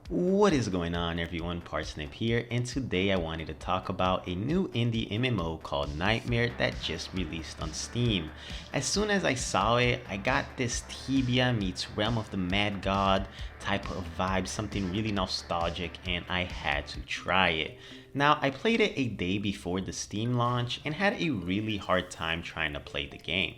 What is going on, everyone? Parsnip here, and today I wanted to talk about a new indie MMO called Nightmare that just released on Steam. As soon as I saw it, I got this Tibia meets Realm of the Mad God type of vibe, something really nostalgic, and I had to try it. Now, I played it a day before the Steam launch and had a really hard time trying to play the game.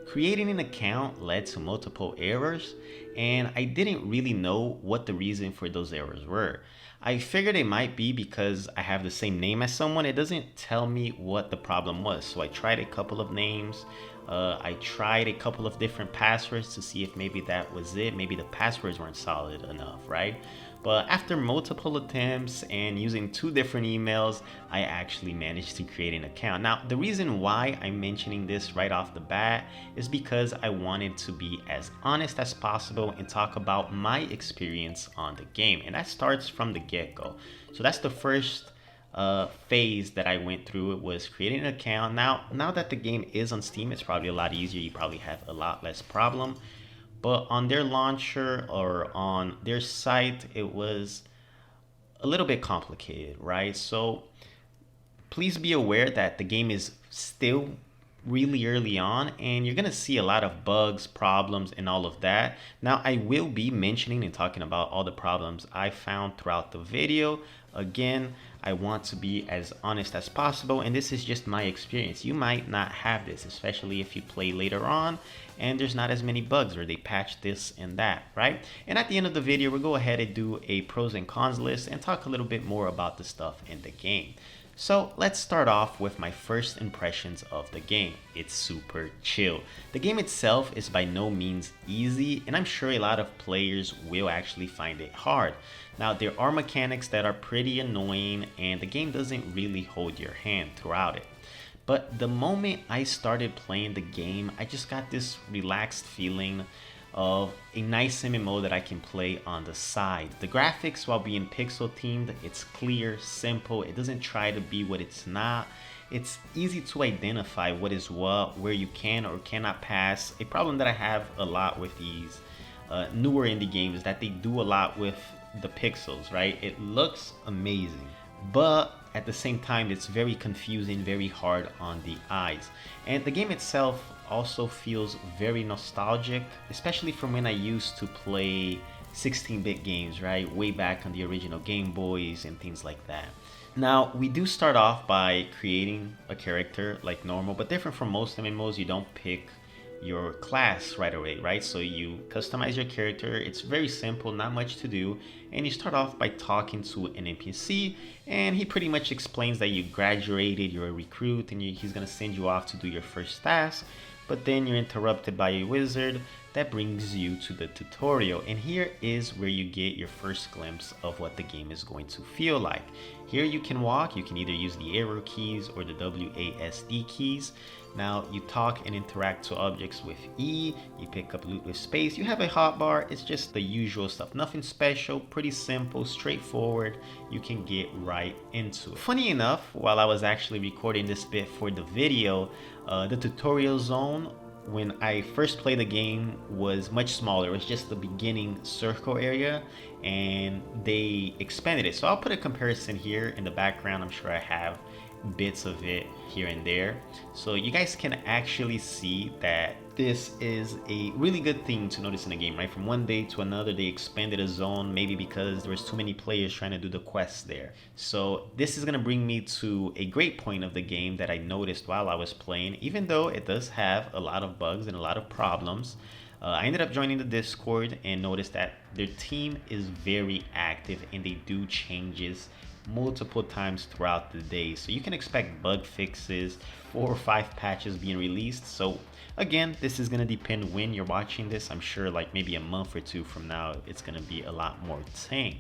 Creating an account led to multiple errors, and I didn't really know what the reason for those errors were. I figured it might be because I have the same name as someone. It doesn't tell me what the problem was. So I tried a couple of names. I tried a couple of different passwords to see if maybe that was it. Maybe the passwords weren't solid enough, right? But after multiple attempts and using two different emails, I actually managed to create an account. Now, the reason why I'm mentioning this right off the bat is because I wanted to be as honest as possible and talk about my experience on the game. And that starts from the get-go. So that's the first phase that I went through. It was creating an account. Now that the game is on Steam, it's probably a lot easier. You probably have a lot less problem. But on their launcher or on their site, it was a little bit complicated, right? So please be aware that the game is still really early on and you're gonna see a lot of bugs, problems, and all of that. Now, I will be mentioning and talking about all the problems I found throughout the video. Again, I want to be as honest as possible, and this is just my experience. You might not have this, especially if you play later on and there's not as many bugs or they patch this and that, right? And at the end of the video, we'll go ahead and do a pros and cons list and talk a little bit more about the stuff in the game. So let's start off with my first impressions of the game. It's super chill. The game itself is by no means easy, and I'm sure a lot of players will actually find it hard. Now, there are mechanics that are pretty annoying, and the game doesn't really hold your hand throughout it. But the moment I started playing the game, I just got this relaxed feeling of a nice MMO that I can play on the side. The graphics, while being pixel themed, it's clear, simple, it doesn't try to be what it's not. It's easy to identify what is what, where you can or cannot pass. A problem that I have a lot with these newer indie games is that they do a lot with the pixels, right? It looks amazing, but at the same time it's very confusing, very hard on the eyes. And the game itself also feels very nostalgic, especially from when I used to play 16-bit games, right? Way back on the original Game Boys and things like that. Now, we do start off by creating a character like normal, but different from most MMOs, you don't pick your class right away, right? So you customize your character. It's very simple, not much to do, and you start off by talking to an NPC, and he pretty much explains that you graduated, you're a recruit, and he's gonna send you off to do your first task. But then you're interrupted by a wizard that brings you to the tutorial, and here is where you get your first glimpse of what the game is going to feel like. Here you can walk, you can either use the arrow keys or the WASD keys. Now you talk and interact to objects with E, you pick up loot with space, you have a hotbar. It's just the usual stuff, nothing special, pretty simple, straightforward. You can get right into it. Funny enough, while I was actually recording this bit for the video, the tutorial zone when I first played the game was much smaller. It was just the beginning circle area, and they expanded it. So I'll put a comparison here in the background. I'm sure I have bits of it here and there, so you guys can actually see that this is a really good thing to notice in the game, right? From one day to another, they expanded a zone, maybe because there was too many players trying to do the quests there. So this is gonna bring me to a great point of the game that I noticed while I was playing. Even though it does have a lot of bugs and a lot of problems, I ended up joining the Discord and noticed that their team is very active and they do changes multiple times throughout the day. So you can expect bug fixes, 4 or 5 patches being released. So again, this is going to depend when you're watching this. I'm sure like maybe a month or two from now, it's going to be a lot more tame.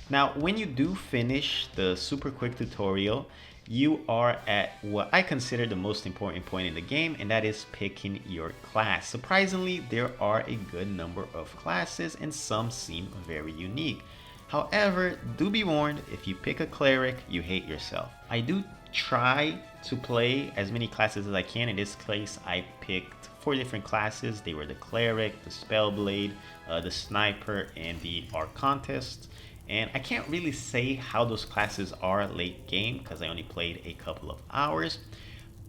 Now, when you do finish the super quick tutorial, you are at what I consider the most important point in the game, and that is picking your class. Surprisingly, there are a good number of classes and some seem very unique. However, do be warned, if you pick a cleric, you hate yourself. I do try to play as many classes as I can. In this case, I picked 4 different classes. They were the cleric, the spellblade, the sniper, and the archantist. And I can't really say how those classes are late game because I only played a couple of hours.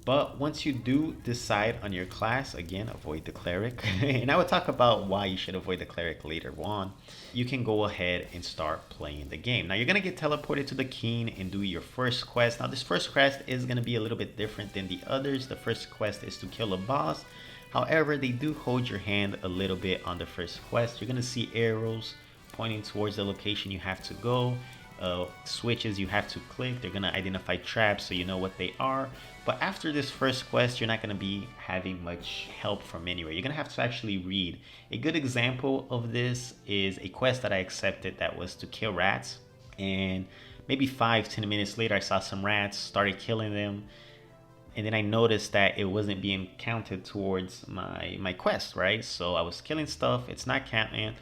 But once you do decide on your class, again, avoid the cleric. And I will talk about why you should avoid the cleric later on. You can go ahead and start playing the game. Now you're going to get teleported to the king and do your first quest. Now this first quest is going to be a little bit different than the others. The first quest is to kill a boss. However, they do hold your hand a little bit on the first quest. You're going to see arrows pointing towards the location you have to go. Switches you have to click. They're going to identify traps so you know what they are. But after this first quest, you're not going to be having much help from anywhere. You're going to have to actually read. A good example of this is a quest that I accepted that was to kill rats. And maybe 5-10 minutes later, I saw some rats, started killing them. And then I noticed that it wasn't being counted towards my quest, right? So I was killing stuff. It's not counting.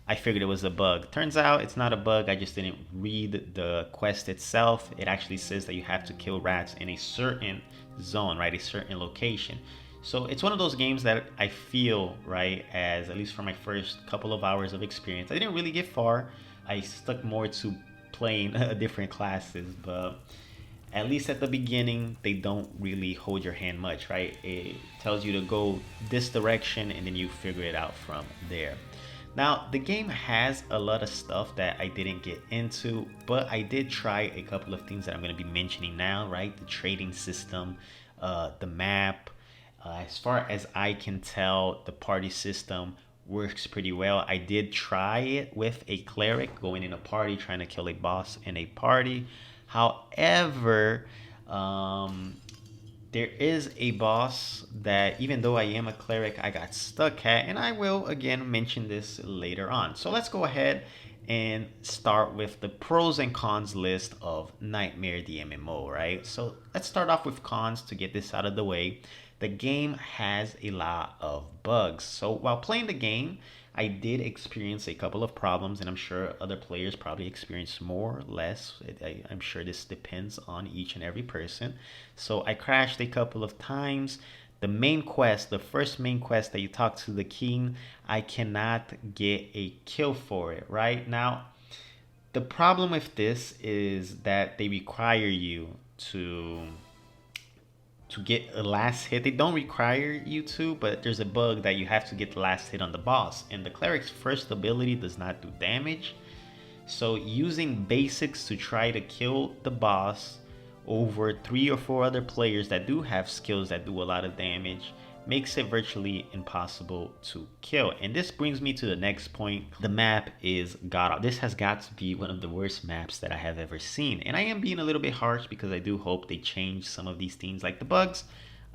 I figured it was a bug. Turns out it's not a bug. I just didn't read the quest itself. It actually says that you have to kill rats in a certain zone, right? A certain location. So it's one of those games that I feel, right, as at least for my first couple of hours of experience, I didn't really get far. I stuck more to playing different classes, but at least at the beginning, they don't really hold your hand much, right? It tells you to go this direction and then you figure it out from there. Now, the game has a lot of stuff that I didn't get into, but I did try a couple of things that I'm going to be mentioning now, right? The trading system, the map. As far as I can tell, the party system works pretty well. I did try it with a cleric, going in a party, trying to kill a boss in a party. However, there is a boss that, even though I am a cleric, I got stuck at, and I will again mention this later on. So let's go ahead and start with the pros and cons list of Nightmare the MMO, right? So let's start off with cons to get this out of the way. The game has a lot of bugs. So while playing the game, I did experience a couple of problems, and I'm sure other players probably experience more or less. I'm sure this depends on each and every person. So I crashed a couple of times. The main quest, the first main quest that you talk to the king, I cannot get a kill for it, right? Now, the problem with this is that they require you to get a last hit. They don't require you to, but there's a bug that you have to get the last hit on the boss, and the cleric's first ability does not do damage. So using basics to try to kill the boss over 3 or 4 other players that do have skills that do a lot of damage makes it virtually impossible to kill. And this brings me to the next point. The map is god awful. This has got to be one of the worst maps that I have ever seen. And I am being a little bit harsh because I do hope they change some of these things like the bugs.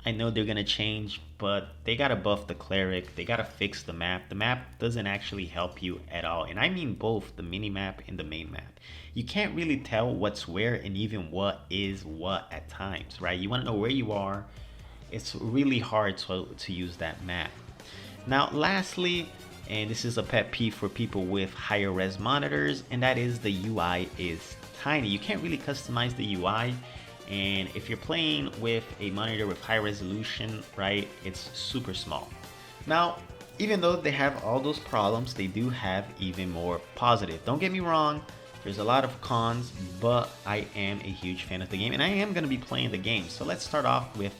I know they're gonna change, but they gotta buff the cleric. They gotta fix the map. The map doesn't actually help you at all. And I mean both the mini map and the main map. You can't really tell what's where and even what is what at times, right? You wanna know where you are. It's really hard to use that map. Now, lastly, and this is a pet peeve for people with higher res monitors, and that is the UI is tiny. You can't really customize the UI, and if you're playing with a monitor with high resolution, right, it's super small. Now, even though they have all those problems, they do have even more positive. Don't get me wrong, there's a lot of cons, but I am a huge fan of the game, and I am going to be playing the game. So let's start off with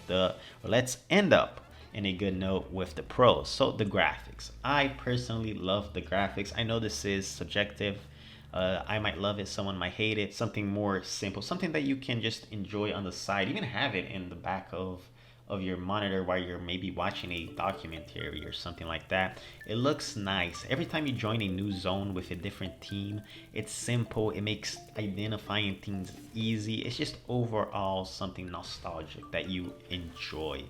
let's end up in a good note with the pros. So the graphics. I personally love the graphics. I know this is subjective. I might love it, someone might hate it. Something more simple, something that you can just enjoy on the side, even have it in the back of your monitor while you're maybe watching a documentary or something like that. It looks nice. Every time you join a new zone with a different team, it's simple. It makes identifying things easy. It's just overall something nostalgic that you enjoy.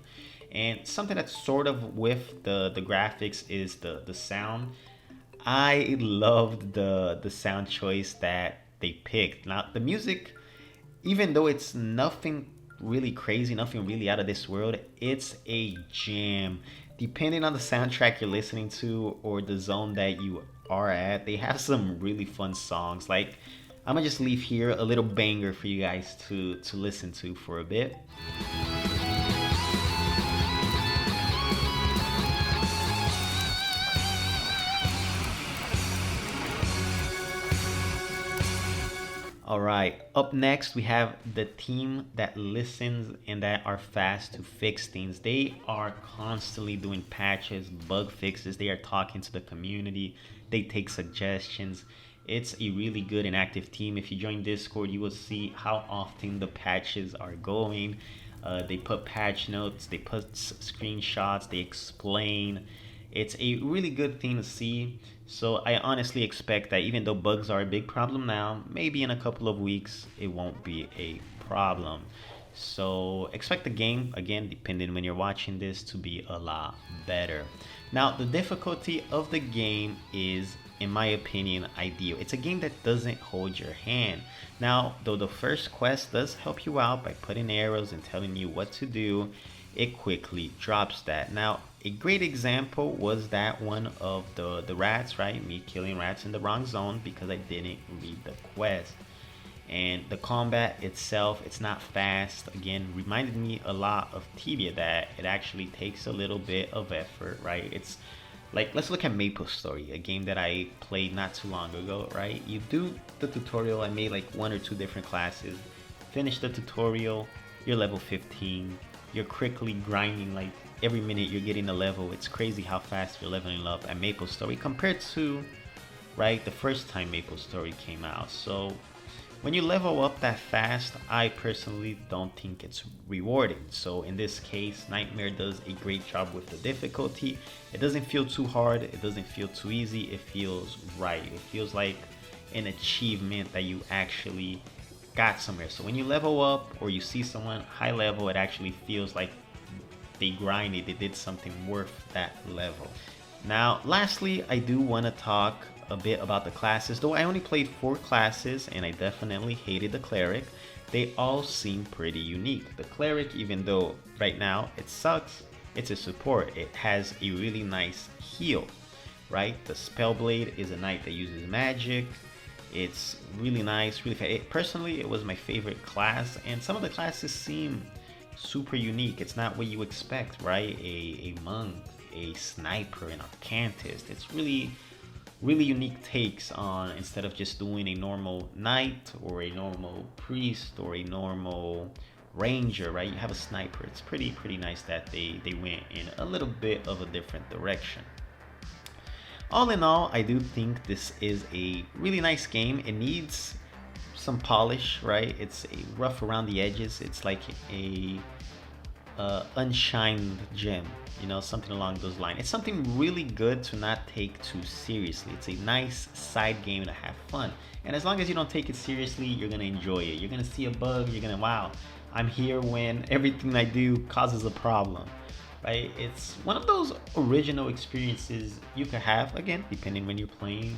And something that's sort of with the graphics is the sound. I loved the sound choice that they picked. Now the music, even though it's nothing really crazy, nothing really out of this world, it's a jam. Depending on the soundtrack you're listening to or the zone that you are at, they have some really fun songs. Like, I'm gonna just leave here a little banger for you guys to listen to for a bit. All right, up next we have the team that listens and that are fast to fix things. They are constantly doing patches, bug fixes. They are talking to the community. They take suggestions. It's a really good and active team. If you join Discord, you will see how often the patches are going. They put patch notes, they put screenshots, they explain. It's a really good thing to see. So I honestly expect that even though bugs are a big problem now, maybe in a couple of weeks it won't be a problem. So expect the game, again, depending when you're watching this, to be a lot better. Now the difficulty of the game is, in my opinion, ideal. It's a game that doesn't hold your hand. Now, though the first quest does help you out by putting arrows and telling you what to do, it quickly drops that. Now, a great example was that one of the rats, right? Me killing rats in the wrong zone because I didn't read the quest. And the combat itself, it's not fast. Again, reminded me a lot of Tibia, that it actually takes a little bit of effort, right? It's like, let's look at Maple Story, a game that I played not too long ago, right? You do the tutorial. I made like 1 or 2 different classes. Finish the tutorial, you're level 15. You're quickly grinding, like every minute you're getting a level. It's crazy how fast you're leveling up at Maple Story compared to, right, the first time Maple Story came out. So when you level up that fast, I personally don't think it's rewarding. So in this case, Nightmare does a great job with the difficulty. It doesn't feel too hard, it doesn't feel too easy, it feels right. It feels like an achievement that you actually got somewhere. So when you level up or you see someone high level, it actually feels like they grinded, they did something worth that level. Now lastly, I do want to talk a bit about the classes. Though I only played 4 classes and I definitely hated the cleric, they all seem pretty unique. The cleric, even though right now it sucks, it's a support. It has a really nice heal, right? The Spellblade is a knight that uses magic. It's really nice, really fast. Personally, it was my favorite class, and some of the classes seem super unique. It's not what you expect, right? A monk, a sniper, an arcantist. It's really unique takes on, instead of just doing a normal knight or a normal priest or a normal ranger, right? You have a sniper. It's pretty nice that they went in a little bit of a different direction. All in all, I do think this is a really nice game. It needs some polish, right? It's a rough around the edges. It's like a unshined gem, you know, something along those lines. It's something really good to not take too seriously. It's a nice side game to have fun. And as long as you don't take it seriously, you're gonna enjoy it. You're gonna see a bug, you're gonna, wow, I'm here when everything I do causes a problem. Right? It's one of those original experiences you can have, again, depending when you're playing,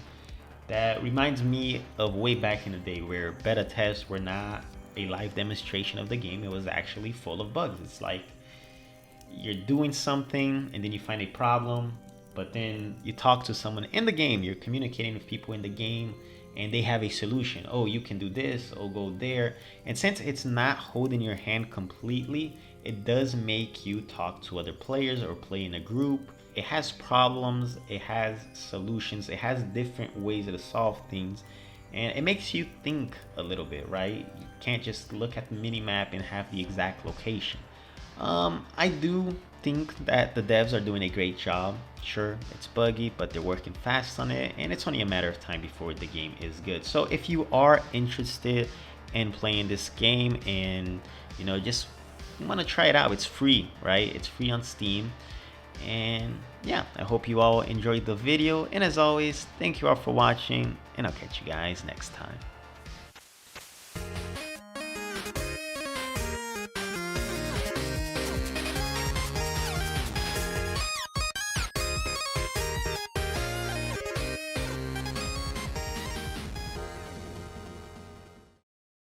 that reminds me of way back in the day where beta tests were not a live demonstration of the game. It was actually full of bugs. It's like you're doing something and then you find a problem, but then you talk to someone in the game, you're communicating with people in the game, and they have a solution. Oh, you can do this, oh, go there. And since it's not holding your hand completely, it does make you talk to other players or play in a group. It has problems, it has solutions, it has different ways to solve things, and it makes you think a little bit, right? You can't just look at the mini map and have the exact location. I do think that the devs are doing a great job. Sure, it's buggy, but they're working fast on it, and it's only a matter of time before the game is good. So if you are interested in playing this game and, you know, just want to try it out, it's free, right? It's free on Steam. And yeah, I hope you all enjoyed the video, and as always, thank you all for watching, and I'll catch you guys next time.